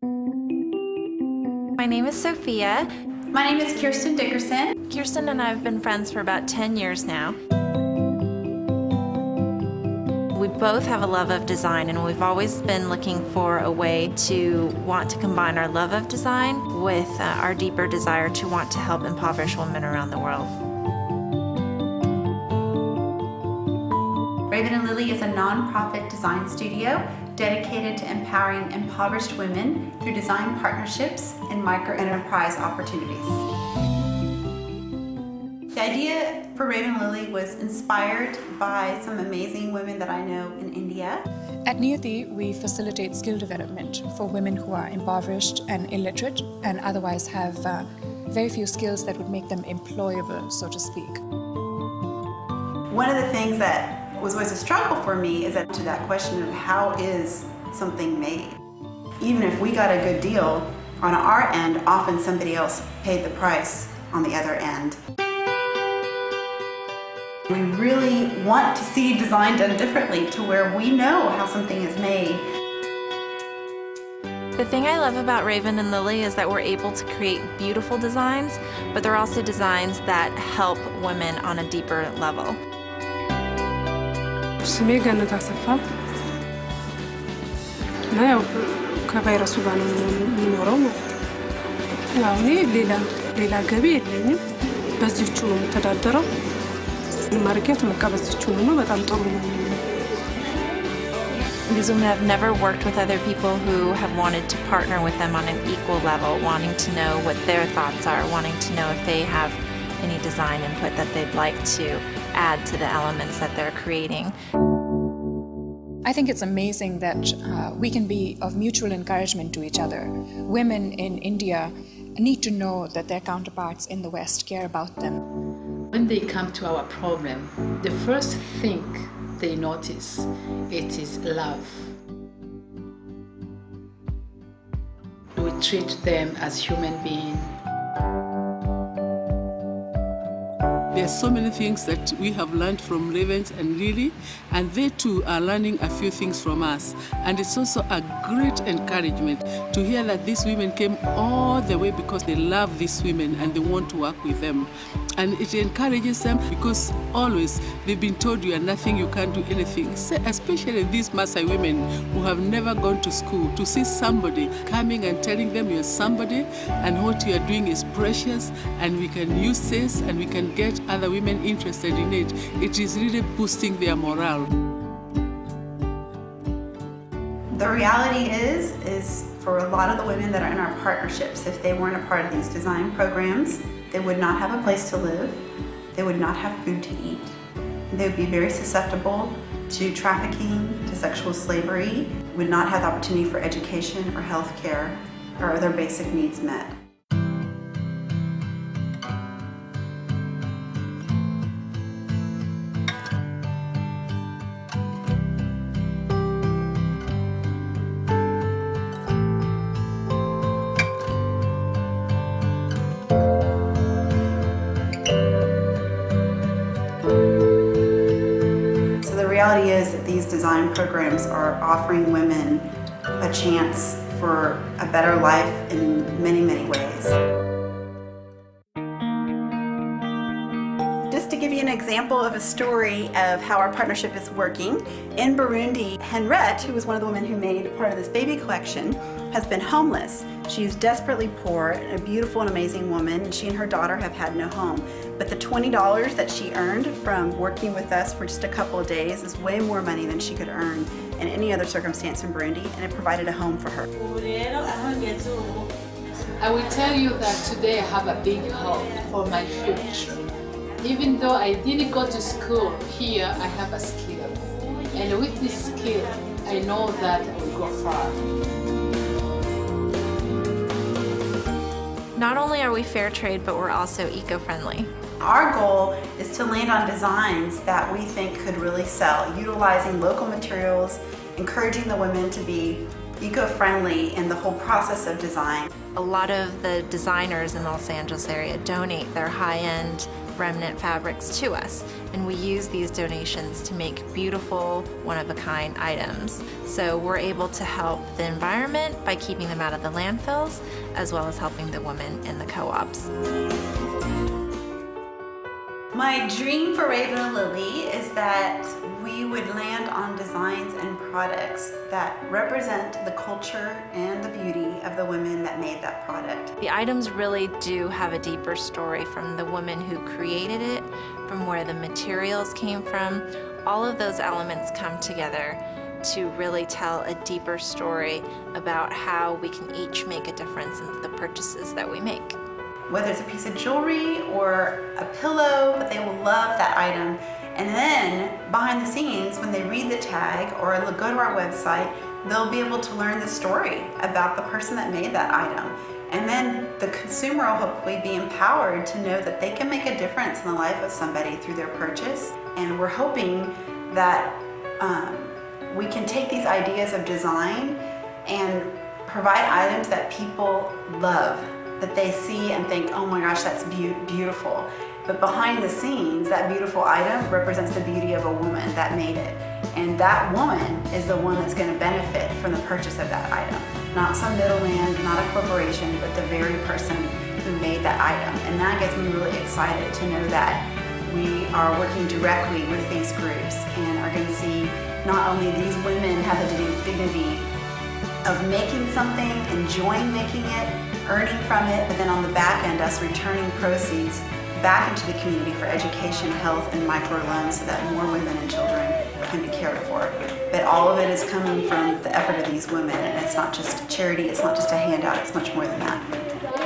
My name is Sophia. My name is Kirsten Dickerson. Kirsten and I have been friends for about 10 years now. We both have a love of design, and we've always been looking for a way to want to combine our love of design with our deeper desire to want to help impoverished women around the world. Raven and Lily is a nonprofit design studio dedicated to empowering impoverished women through design partnerships and micro-enterprise opportunities. The idea for Raven and Lily was inspired by some amazing women that I know in India. At Niyati, we facilitate skill development for women who are impoverished and illiterate and otherwise have very few skills that would make them employable, so to speak. One of the things that was always a struggle for me is to that question of how is something made. Even if we got a good deal on our end, often somebody else paid the price on the other end. We really want to see design done differently to where we know how something is made. The thing I love about Raven and Lily is that we're able to create beautiful designs, but they're also designs that help women on a deeper level. ስሜ ገነት አሰፋ እና ያው ከቫይረሱ ጋር ነው የሚኖረው ማለት ነው። ያው እኔ ሌላ ገቢ የለኝም። በዚህቹ ነው የምተዳደረው። ማርኬት መቀበዝቹ ነው በጣም ጥሩ ነው። These women have never worked with other people who have wanted to partner with them on an equal level, wanting to know what their thoughts are, wanting to know if they have any design input that they'd like to add to the elements that they're creating. I think it's amazing that we can be of mutual encouragement to each other. Women in India need to know that their counterparts in the West care about them. When they come to our problem, the first thing they notice, it is love. We treat them as human beings. There are so many things that we have learned from Ravens and Lily, and they too are learning a few things from us. And it's also a great encouragement to hear that these women came all the way because they love these women and they want to work with them. And it encourages them because always they've been told you are nothing, you can't do anything. Especially these Maasai women who have never gone to school, to see somebody coming and telling them you're somebody and what you are doing is precious and we can use this and we can get other women interested in it. It is really boosting their morale. The reality is for a lot of the women that are in our partnerships, if they weren't a part of these design programs, they would not have a place to live, they would not have food to eat, they would be very susceptible to trafficking, to sexual slavery, would not have the opportunity for education or health care or other basic needs met. The reality is that these design programs are offering women a chance for a better life in many, many ways. Just to give you an example of a story of how our partnership is working, in Burundi, Henriette, who was one of the women who made part of this baby collection, has been homeless. She's desperately poor, a beautiful and amazing woman. She and her daughter have had no home. But the $20 that she earned from working with us for just a couple of days is way more money than she could earn in any other circumstance in Burundi, and it provided a home for her. I will tell you that today I have a big hope for my future. Even though I didn't go to school, here I have a skill. And with this skill, I know that I will go far. Not only are we fair trade, but we're also eco-friendly. Our goal is to land on designs that we think could really sell, utilizing local materials, encouraging the women to be eco-friendly in the whole process of design. A lot of the designers in the Los Angeles area donate their high-end remnant fabrics to us, and we use these donations to make beautiful, one-of-a-kind items. So we're able to help the environment by keeping them out of the landfills, as well as helping the women in the co-ops. My dream for Raven and Lily is that we would land on designs and products that represent the culture and the beauty of the women that made that product. The items really do have a deeper story, from the women who created it, from where the materials came from. All of those elements come together to really tell a deeper story about how we can each make a difference in the purchases that we make. Whether it's a piece of jewelry or a pillow, but they will love that item. And then behind the scenes, when they read the tag or go to our website, they'll be able to learn the story about the person that made that item. And then the consumer will hopefully be empowered to know that they can make a difference in the life of somebody through their purchase. And we're hoping that we can take these ideas of design and provide items that people love, that they see and think, oh my gosh, that's beautiful. But behind the scenes, that beautiful item represents the beauty of a woman that made it. And that woman is the one that's going to benefit from the purchase of that item. Not some middleman, not a corporation, but the very person who made that item. And that gets me really excited to know that we are working directly with these groups and are going to see not only these women have the dignity of making something, enjoying making it, earning from it, but then on the back end, us returning proceeds back into the community for education, health, and microloans so that more women and children can be cared for. But all of it is coming from the effort of these women, and it's not just charity, it's not just a handout, it's much more than that.